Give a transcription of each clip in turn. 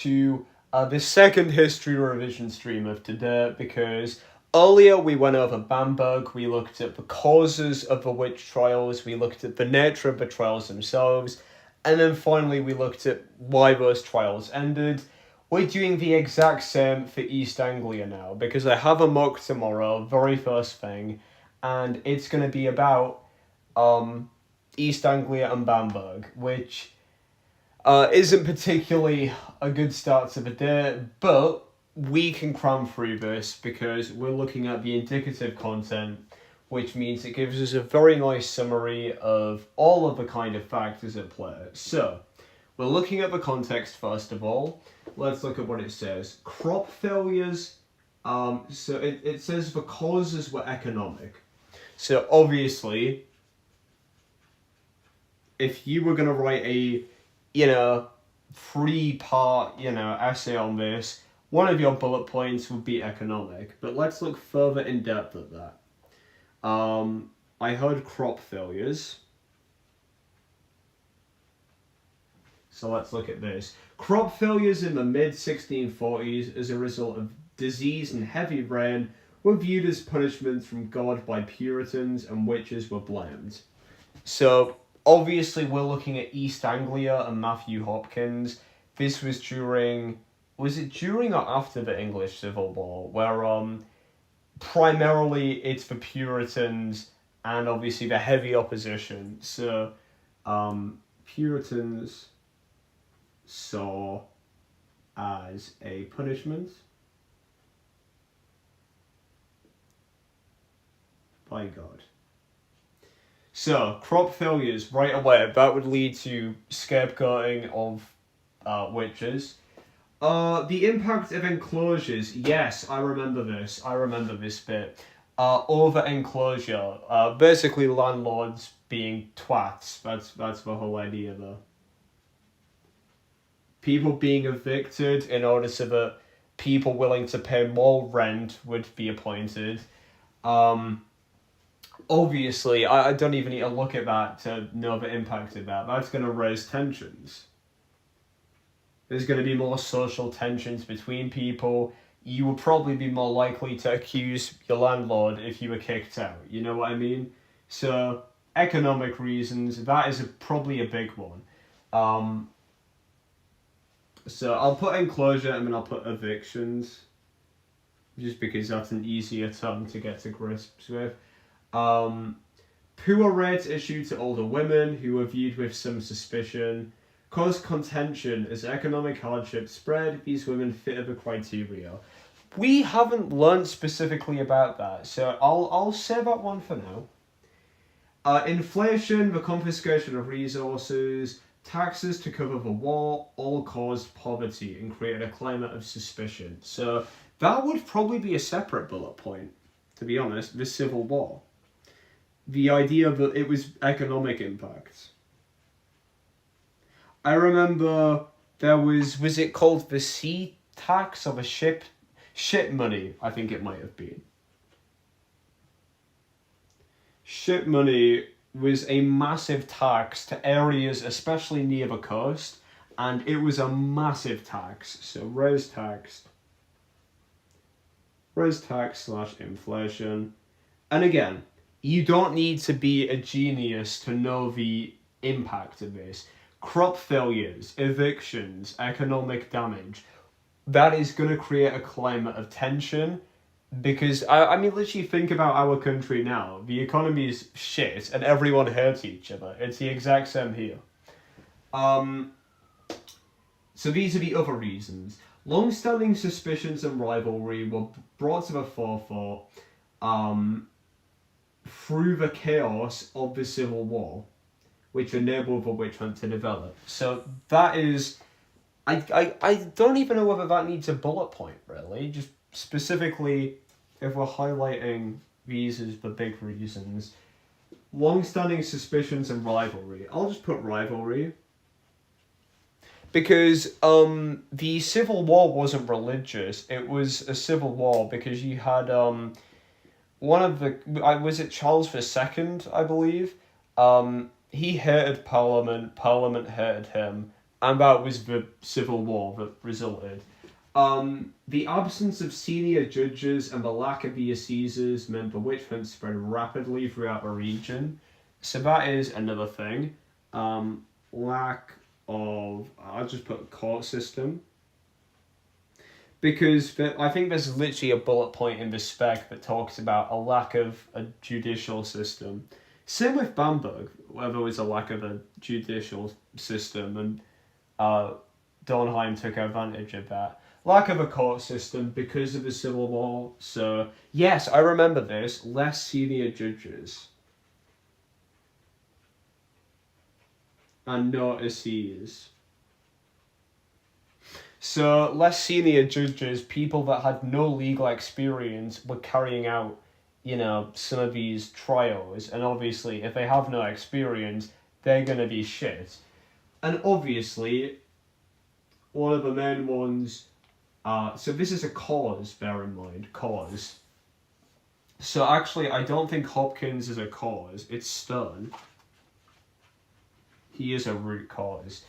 to the second history revision stream of today, because earlier we went over Bamberg, we looked at the causes of the witch trials, we looked at the nature of the trials themselves, and then finally we looked at why those trials ended. We're doing the exact same for East Anglia now, because I have a mock tomorrow, very first thing, and it's going to be about East Anglia and Bamberg, which isn't particularly a good start to the day, but we can cram through this because we're looking at the indicative content, which means it gives us a very nice summary of all of the kind of factors at play. So, we're looking at the context first of all. Let's look at what it says. Crop failures, so it says the causes were economic. So obviously, if you were going to write a, 3-part, essay on this, one of your bullet points would be economic. But let's look further in depth at that. I heard crop failures. So let's look at this. Crop failures in the mid-1640s as a result of disease and heavy rain were viewed as punishments from God by Puritans, and witches were blamed. So, obviously we're looking at East Anglia and Matthew Hopkins. This was was it during or after the English Civil War, where primarily it's the Puritans and obviously the heavy opposition. So, Puritans saw as a punishment by God. So, crop failures, right away, that would lead to scapegoating of witches. The impact of enclosures, yes, I remember this bit. Over enclosure, basically landlords being twats, that's the whole idea there. People being evicted in order so that people willing to pay more rent would be appointed. Obviously, I don't even need to look at that to know the impact of that. That's going to raise tensions. There's going to be more social tensions between people. You would probably be more likely to accuse your landlord if you were kicked out. You know what I mean? So, economic reasons, that is probably a big one. So I'll put enclosure and then I'll put evictions, just because that's an easier term to get to grips with. Poor rates issued to older women who were viewed with some suspicion caused contention as economic hardship spread. These women fitted the criteria. We haven't learned specifically about that, so I'll say that one for now. Inflation, the confiscation of resources, taxes to cover the war, all caused poverty and created a climate of suspicion. So that would probably be a separate bullet point, to be honest, the Civil War. The idea that it was economic impacts. I remember there was it called the sea tax or the ship money, I think it might have been. Ship money was a massive tax to areas, especially near the coast, and it was a massive tax. So res tax / inflation. And again, you don't need to be a genius to know the impact of this. Crop failures, evictions, economic damage, that is going to create a climate of tension. Because, I mean, literally think about our country now. The economy is shit and everyone hates each other. It's the exact same here. So these are the other reasons. Long-standing suspicions and rivalry were brought to the forefront through the chaos of the Civil War, which enabled the witch hunt to develop. So that is... I don't even know whether that needs a bullet point, really. Just specifically, if we're highlighting these as the big reasons, long-standing suspicions and rivalry. I'll just put rivalry. Because the Civil War wasn't religious. It was a civil war because you had one of the... was it Charles II, I believe? He hated Parliament. Parliament hated him. and that was the civil war that resulted. The absence of senior judges and the lack of the assizes meant the witch hunt spread rapidly throughout the region. So that is another thing. Lack of, I'll just put court system. Because I think there's literally a bullet point in the spec that talks about a lack of a judicial system. Same with Bamberg, where there was a lack of a judicial system, and Dornheim took advantage of that. Lack of a court system because of the Civil War. So, yes, I remember this. Less senior judges. And no assize. So, less senior judges, people that had no legal experience, were carrying out, some of these trials. And obviously, if they have no experience, they're going to be shit. And obviously, one of the main ones... so this is a cause, bear in mind, cause. So actually, I don't think Hopkins is a cause, it's Stern. He is a root cause.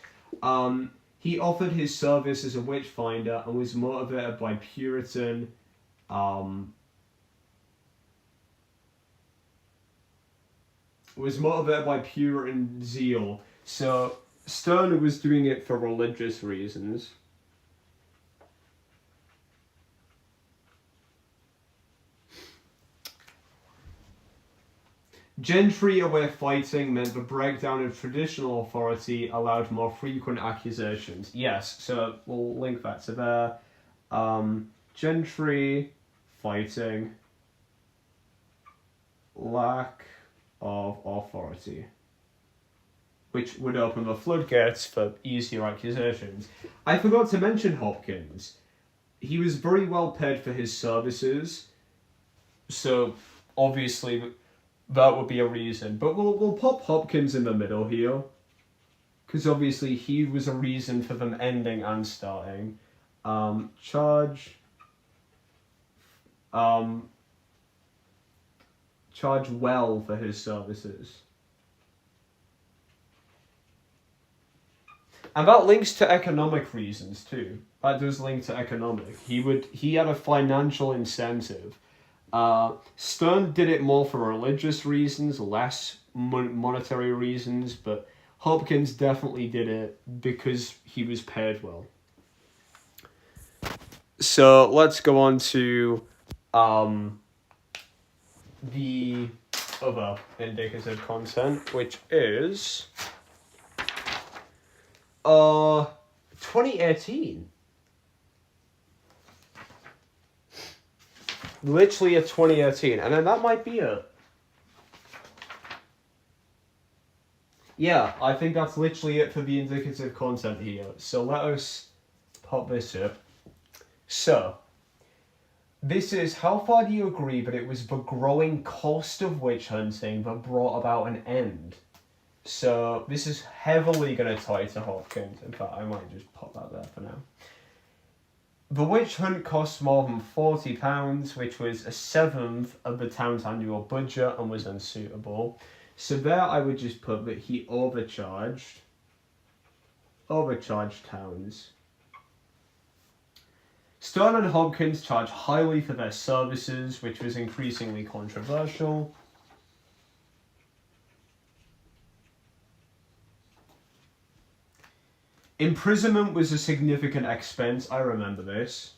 He offered his service as a witch finder and was motivated by Puritan, zeal. So Stern was doing it for religious reasons. Gentry away fighting meant the breakdown of traditional authority allowed more frequent accusations. Yes, so we'll link that to there. Gentry fighting, lack of authority, which would open the floodgates for easier accusations. I forgot to mention Hopkins. He was very well paid for his services, so obviously that would be a reason. But we'll pop Hopkins in the middle here, because obviously he was a reason for them ending and starting. Charge well for his services. And that links to economic reasons too. That does link to economic. He had a financial incentive. Stern did it more for religious reasons, less monetary reasons, but Hopkins definitely did it because he was paid well. So let's go on to the other indicative content, which is 2018. Literally a 2018, and then that might be it. Yeah, I think that's literally it for the indicative content here. So let us pop this up. So, this is how far do you agree that it was the growing cost of witch hunting that brought about an end? So, this is heavily going to tie to Hopkins. In fact, I might just pop that there for now. The witch hunt cost more than £40, which was a seventh of the town's annual budget and was unsuitable. So there I would just put that he overcharged towns. Stern and Hopkins charged highly for their services, which was increasingly controversial. Imprisonment was a significant expense, I remember this.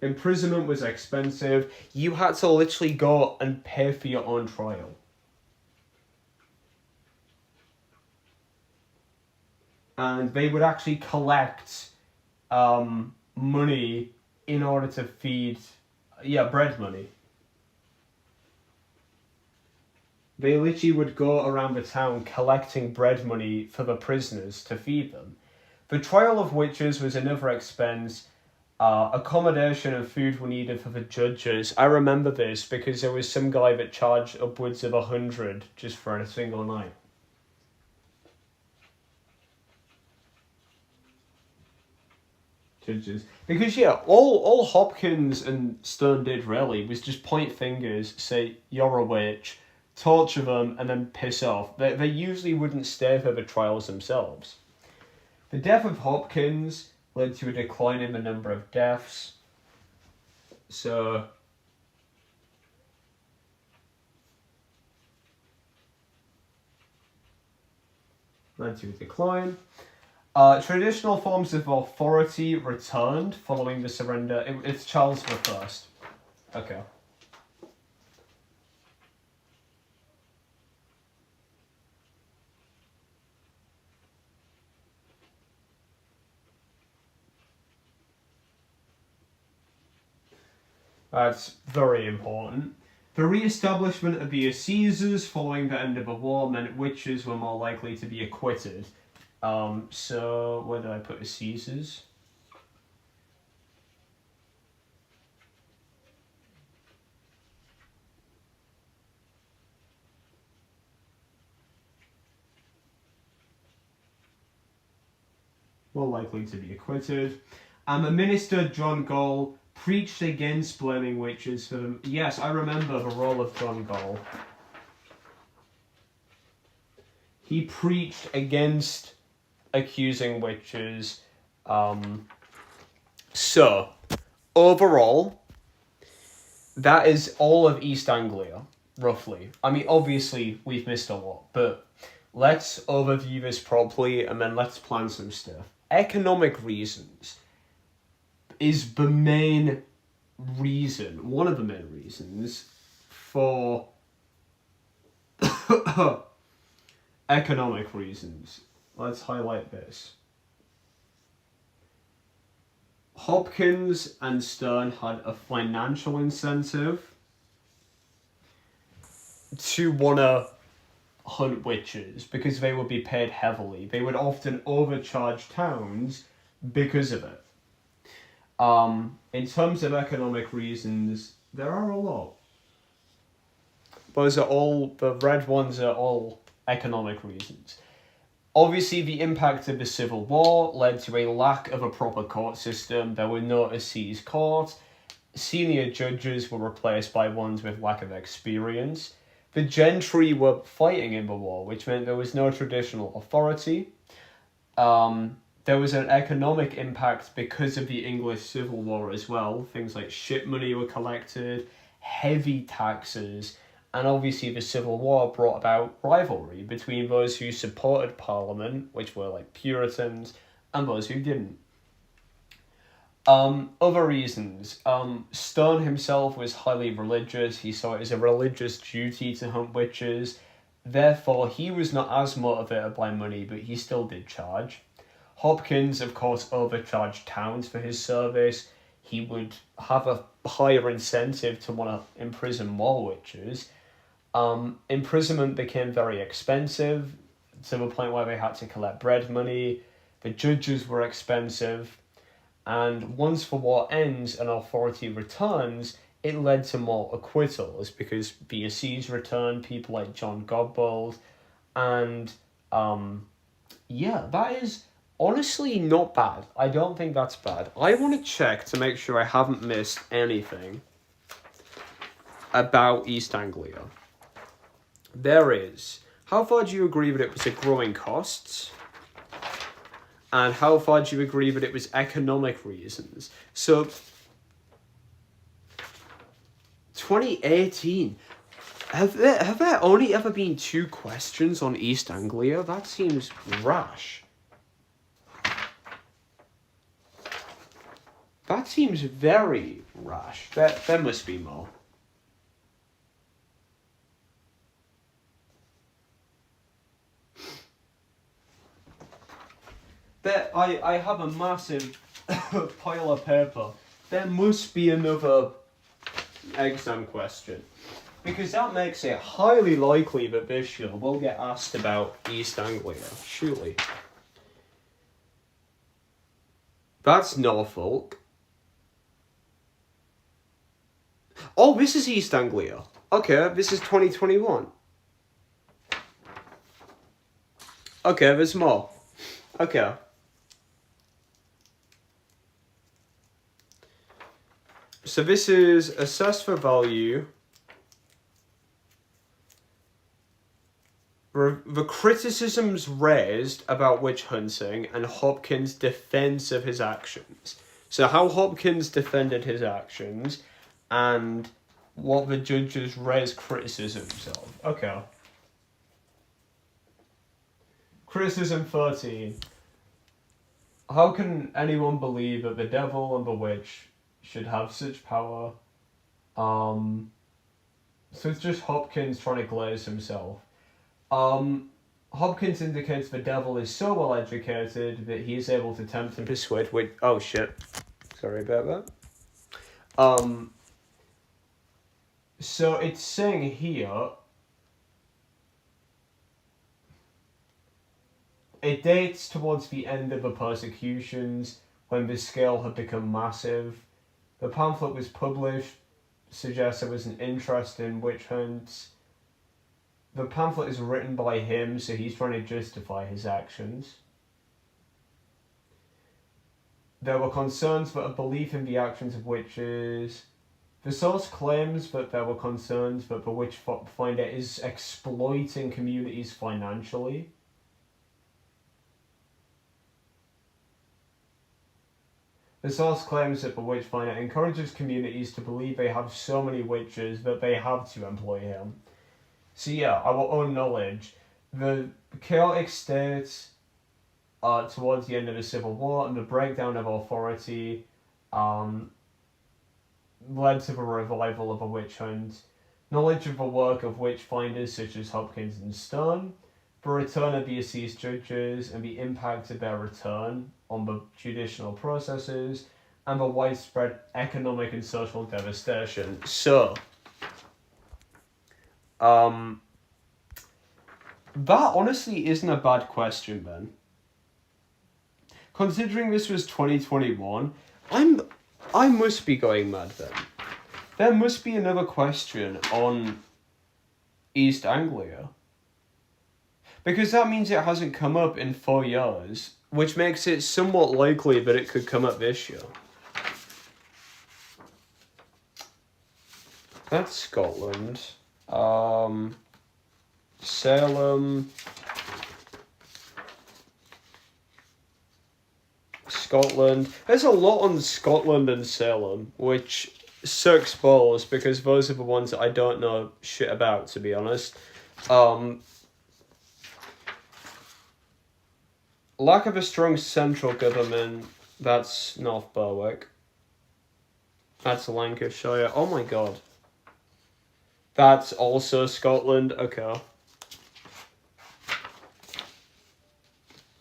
Imprisonment was expensive. You had to literally go and pay for your own trial. And they would actually collect money in order to feed, bread money. They literally would go around the town collecting bread money for the prisoners to feed them. The trial of witches was another expense. Accommodation and food were needed for the judges. I remember this because there was some guy that charged upwards of 100 just for a single night. Judges. Because all Hopkins and Stern did really was just point fingers, say, you're a witch, torture them, and then piss off. They usually wouldn't stay for the trials themselves. The death of Hopkins led to a decline in the number of deaths. So, led to a decline. Traditional forms of authority returned following the surrender. It's Charles I. Okay. That's very important. The re-establishment of the assizes following the end of the war meant witches were more likely to be acquitted. So where did I put assizes? More likely to be acquitted. And the minister, John Gall, preached against blaming witches for them. Yes, I remember the role of John Gall. He preached against accusing witches. So, overall, that is all of East Anglia, roughly. I mean, obviously, we've missed a lot, but let's overview this properly and then let's plan some stuff. Economic reasons is the main reason, one of the main reasons for economic reasons. Let's highlight this. Hopkins and Stern had a financial incentive to want to hunt witches because they would be paid heavily. They would often overcharge towns because of it. In terms of economic reasons, there are a lot. Those are all, the red ones are all economic reasons. Obviously, the impact of the Civil War led to a lack of a proper court system. There were no assize courts. Senior judges were replaced by ones with lack of experience. The gentry were fighting in the war, which meant there was no traditional authority. There was an economic impact because of the English Civil War as well. Things like ship money were collected, heavy taxes, and obviously the Civil War brought about rivalry between those who supported Parliament, which were like Puritans, and those who didn't. Other reasons. Stern himself was highly religious. He saw it as a religious duty to hunt witches. Therefore, he was not as motivated by money, but he still did charge. Hopkins, of course, overcharged towns for his service. He would have a higher incentive to want to imprison more witches. Imprisonment became very expensive to the point where they had to collect bread money. The judges were expensive. And once the war ends and authority returns, it led to more acquittals because the assize returned, people like John Godbold. And that is honestly not bad. I don't think that's bad. I want to check to make sure I haven't missed anything about East Anglia. There is. How far do you agree that it was a growing costs? And how far do you agree that it was economic reasons? So, 2018. Have there only ever been 2 questions on East Anglia? That seems rash. That seems very rash. There must be more. I have a massive pile of paper. There must be another exam question. Because that makes it highly likely that this year we'll get asked about East Anglia, surely. That's Norfolk. Oh, this is East Anglia. Okay, this is 2021. Okay, there's more. Okay. So this is assessed for value. The criticisms raised about witch hunting and Hopkins' defense of his actions. So how Hopkins defended his actions and what the judges raised criticisms of. Okay. Criticism 13. How can anyone believe that the devil and the witch should have such power? So it's just Hopkins trying to glaze himself. Hopkins indicates the devil is so well educated that he is able to tempt and persuade oh shit. Sorry about that. So it's saying here, it dates towards the end of the persecutions when the scale had become massive. The pamphlet was published, suggests there was an interest in witch hunts. The pamphlet is written by him, so he's trying to justify his actions. There were concerns that a belief in the actions of witches. The source claims that there were concerns that the witch finder is exploiting communities financially. The source claims that the witch finder encourages communities to believe they have so many witches that they have to employ him. So yeah, our own knowledge. The chaotic state towards the end of the Civil War and the breakdown of authority led to the revival of a witch hunt. Knowledge of the work of witch finders such as Hopkins and Stone, the return of the deceased judges and the impact of their return on the judicial processes, and the widespread economic and social devastation. So, that honestly isn't a bad question, Ben. Considering this was 2021, I must be going mad then. There must be another question on East Anglia. Because that means it hasn't come up in 4 years, which makes it somewhat likely that it could come up this year. That's Scotland. Salem. Scotland. There's a lot on Scotland and Salem, which sucks balls because those are the ones that I don't know shit about, to be honest. Lack of a strong central government, that's North Berwick. That's Lancashire. Oh my god. That's also Scotland. Okay.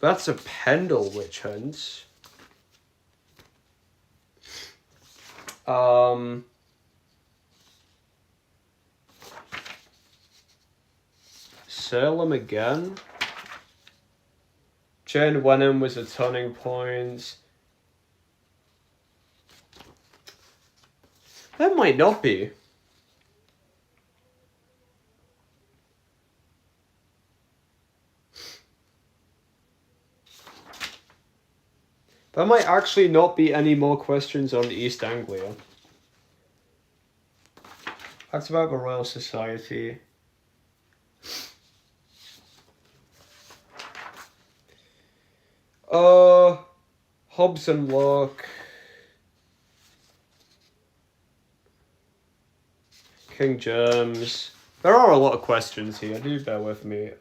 That's a Pendle witch hunt. Salem again. Jane Wenham was a turning point. That might not be. There might actually not be any more questions on East Anglia. That's about the Royal Society. Hobbs and Locke. King James. There are a lot of questions here, do bear with me.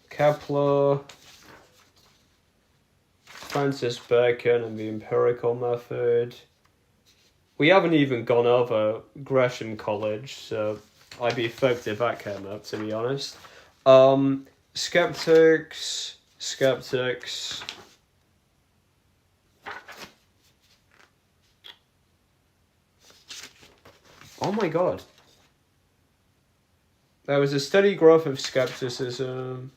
Kepler. Francis Bacon and the empirical method. We haven't even gone over Gresham College, so I'd be fucked if that came up, to be honest. Skeptics. Oh my god. There was a steady growth of skepticism.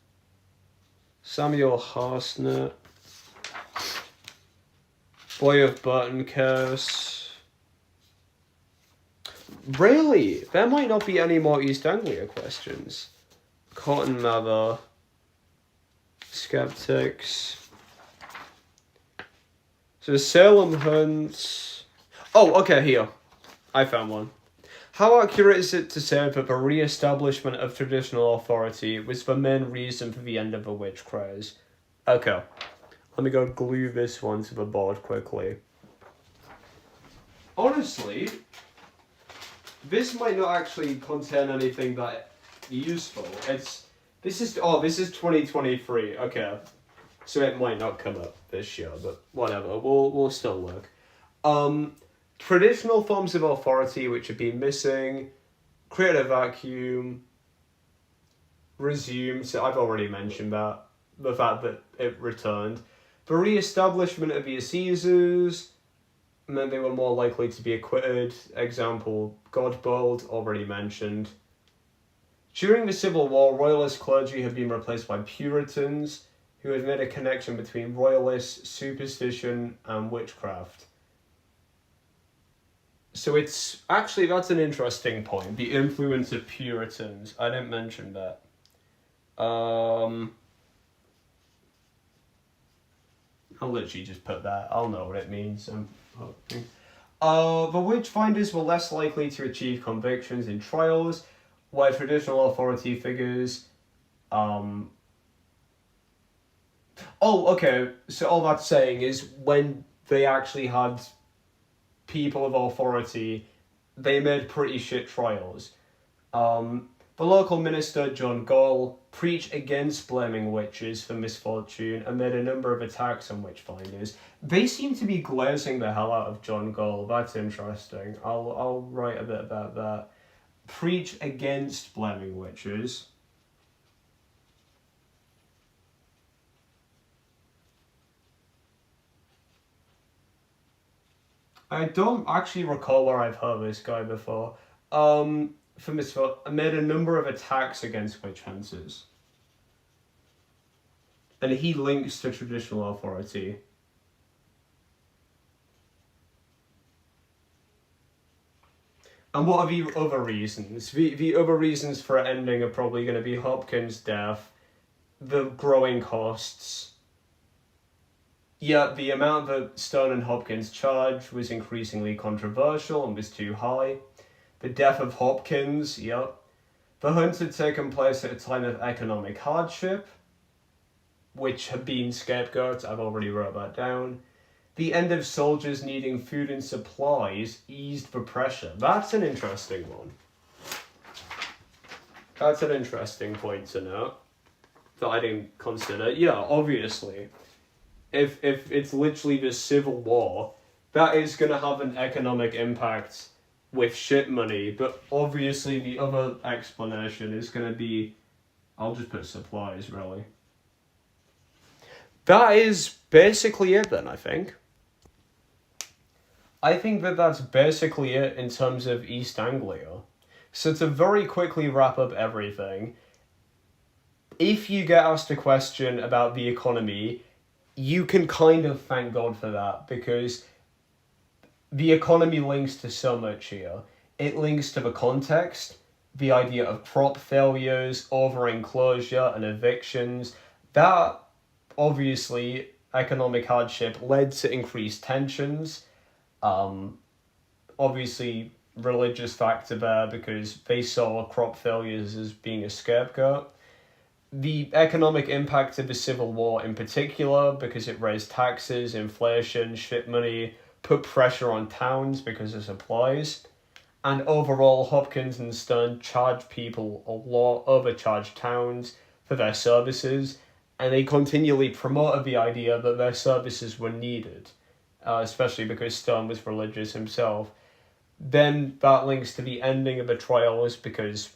Samuel Harsnett. Boy of Burton Curse. Really? There might not be any more East Anglia questions. Cotton Mather. Skeptics. So Salem hunts. Oh, okay, here. I found one. How accurate is it to say that the re-establishment of traditional authority was the main reason for the end of the witch craze? Okay, let me go glue this one to the board quickly. Honestly, this might not actually contain anything that useful. This is 2023. Okay, so it might not come up this year, but whatever. We'll still look. Traditional forms of authority which have been missing, create a vacuum, resume. So I've already mentioned that, the fact that it returned. The re-establishment of the assizes meant they were more likely to be acquitted. Example, Godbold, already mentioned. During the Civil War, royalist clergy had been replaced by Puritans, who had made a connection between royalists, superstition, and witchcraft. So it's actually, that's an interesting point. The influence of Puritans. I didn't mention that. I'll literally just put that. I'll know what it means. The witchfinders were less likely to achieve convictions in trials, where traditional authority figures. So all that's saying is when they actually had people of authority, they made pretty shit trials. The local minister, John Gall, preached against blaming witches for misfortune and made a number of attacks on witchfinders. They seem to be glazing the hell out of John Gall. That's interesting. I'll write a bit about that. Preach against blaming witches. I don't actually recall where I've heard this guy before. I made a number of attacks against witch hunters. And he links to traditional authority. And what are the other reasons? The other reasons for ending are probably going to be Hopkins' death, the growing costs. Yeah, the amount that Stone and Hopkins charged was increasingly controversial and was too high. The death of Hopkins, yep. The hunt had taken place at a time of economic hardship, which had been scapegoats. I've already wrote that down. The end of soldiers needing food and supplies eased the pressure. That's an interesting one. That's an interesting point to note that I didn't consider. Yeah, obviously, if it's literally the Civil War, that is going to have an economic impact with shit money, but obviously the other explanation is going to be, I'll just put supplies, really. That is basically it then, I think. I think that that's basically it in terms of East Anglia. So to very quickly wrap up everything, if you get asked a question about the economy, you can kind of thank God for that, because the economy links to so much here. It links to the context, the idea of crop failures, over-enclosure and evictions. That, obviously, economic hardship led to increased tensions. Obviously, religious factor there, because they saw crop failures as being a scapegoat. The economic impact of the Civil War in particular, because it raised taxes, inflation, shit money, put pressure on towns because of supplies. And overall, Hopkins and Stern charged people a lot, overcharged towns for their services, and they continually promoted the idea that their services were needed, especially because Stern was religious himself. Then that links to the ending of the trials, because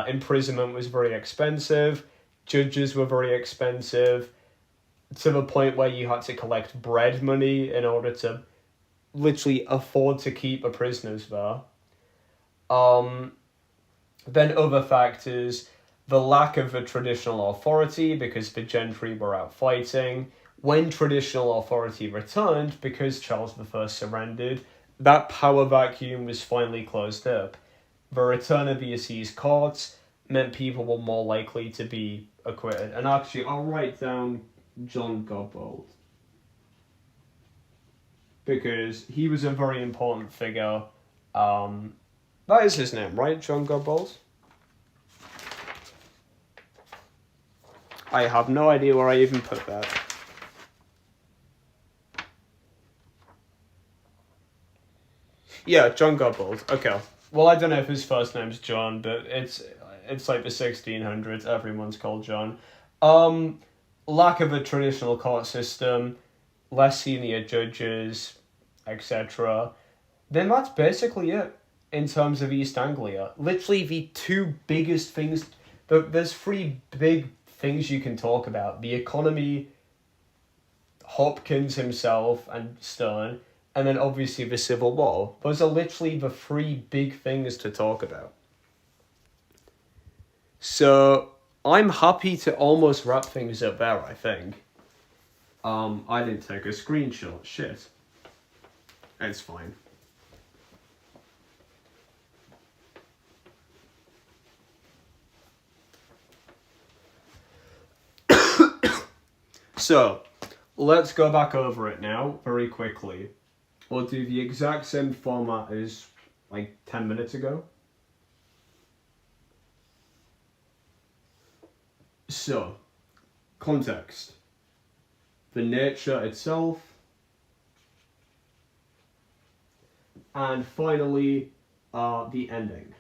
imprisonment was very expensive, judges were very expensive, to the point where you had to collect bread money in order to literally afford to keep the prisoners there. Then other factors, the lack of a traditional authority because the gentry were out fighting. When traditional authority returned, because Charles I surrendered, that power vacuum was finally closed up. The return of the assize courts meant people were more likely to be acquitted. And actually, I'll write down John Godbold, because he was a very important figure. That is his name, right? John Godbolt? I have no idea where I even put that. Yeah, John Godbolt. Okay. Well, I don't know if his first name's John, but it's like the 1600s. Everyone's called John. Lack of a traditional court system, less senior judges, etc. Then that's basically it in terms of East Anglia. Literally the two biggest things. There's three big things you can talk about: the economy, Hopkins himself and Stern, and then obviously the Civil War. Those are literally the three big things to talk about. So I'm happy to almost wrap things up there, I think. I didn't take a screenshot. Shit. It's fine. So, let's go back over it now, very quickly. We'll do the exact same format as, like, 10 minutes ago. So, context. The nature itself. And finally, the ending.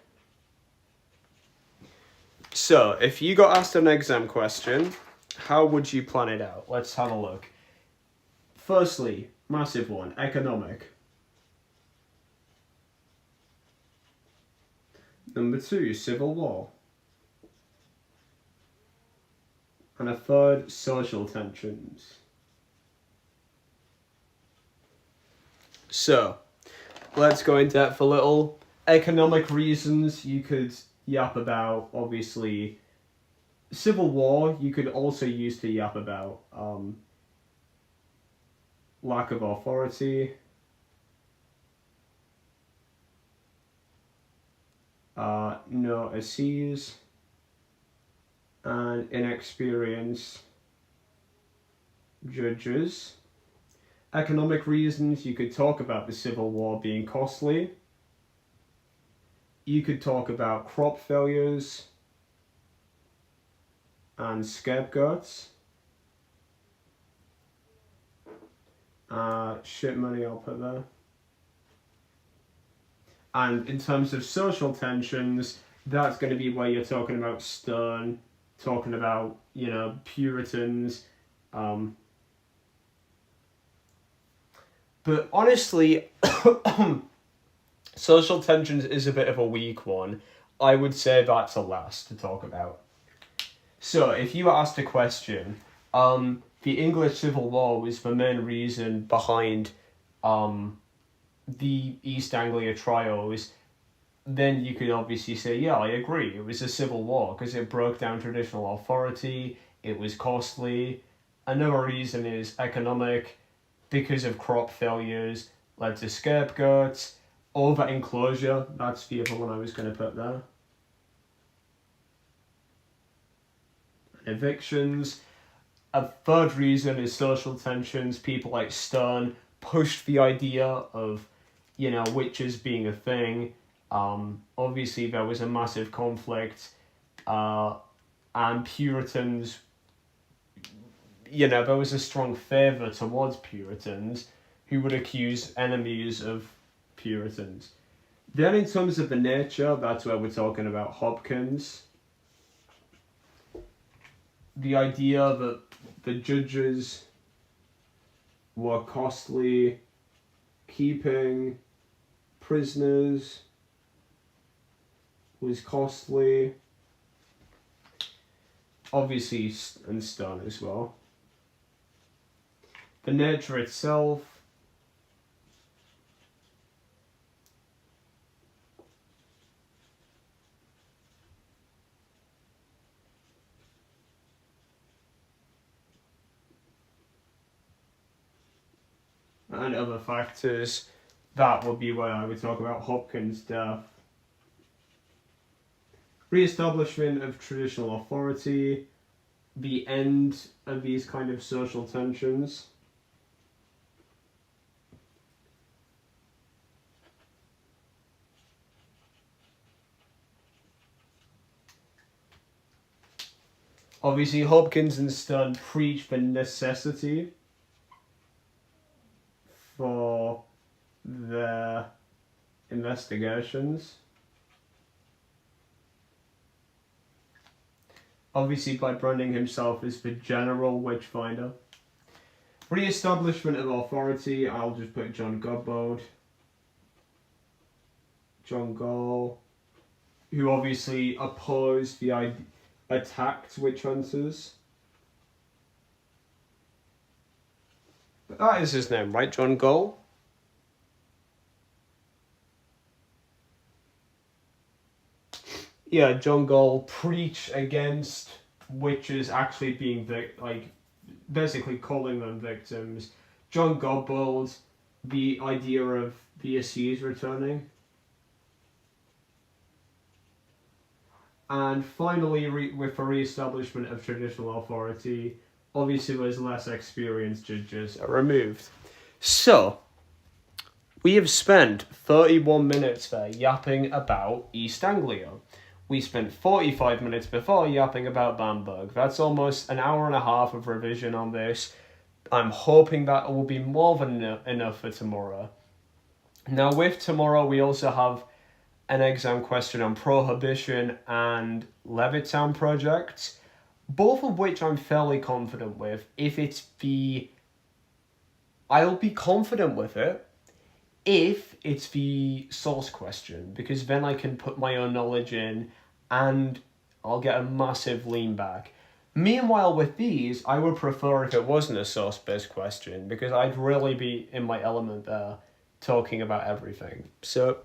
So, if you got asked an exam question, how would you plan it out? Let's have a look. Firstly, massive one, economic. Number 2, Civil War. And a third, social tensions. So, let's go in depth a little. Economic reasons you could yap about, obviously. Civil War you could also use to yap about. Lack of authority. No asses. And inexperienced judges. Economic reasons, you could talk about the Civil War being costly. You could talk about crop failures and scapegoats. Shit money I'll put there. And in terms of social tensions, that's going to be where you're talking about Stern, talking about, Puritans. But honestly, social tensions is a bit of a weak one. I would say that's a last to talk about. So, if you were asked a question, the English Civil War was the main reason behind the East Anglia trials, then you could obviously say, yeah, I agree. It was a civil war because it broke down traditional authority, it was costly. Another reason is economic, because of crop failures, led to scapegoats, over-enclosure, that's the other one I was going to put there. Evictions. A third reason is social tensions. People like Stern pushed the idea of, witches being a thing. Obviously, there was a massive conflict, and Puritans, there was a strong favour towards Puritans who would accuse enemies of Puritans. Then in terms of the nature, that's where we're talking about Hopkins. The idea that the judges were costly, keeping prisoners was costly. Obviously, and Stern as well. The nature itself. And other factors, that would be where I would talk about Hopkins' death. Re-establishment of traditional authority, the end of these kind of social tensions. Obviously, Hopkins and Stern preach the necessity for their investigations. Obviously, by branding himself as the general witchfinder. Re-establishment of authority, I'll just put John Godbold. John Gall, who obviously opposed the attacked witch hunters. But that is his name, right? John Gall? Yeah, John Gall preached against witches actually being basically calling them victims. John Godbold, the idea of the Assis returning. And finally, with the re-establishment of traditional authority, obviously those less experienced judges are removed. So, we have spent 31 minutes there yapping about East Anglia. We spent 45 minutes before yapping about Bamberg. That's almost an hour and a half of revision on this. I'm hoping that will be more than enough for tomorrow. Now, with tomorrow, we also have an exam question on Prohibition and Levittown projects, both of which I'm fairly confident with. I'll be confident with it if it's the source question, because then I can put my own knowledge in and I'll get a massive lean back. Meanwhile, with these, I would prefer if it wasn't a source-based question, because I'd really be in my element there talking about everything. So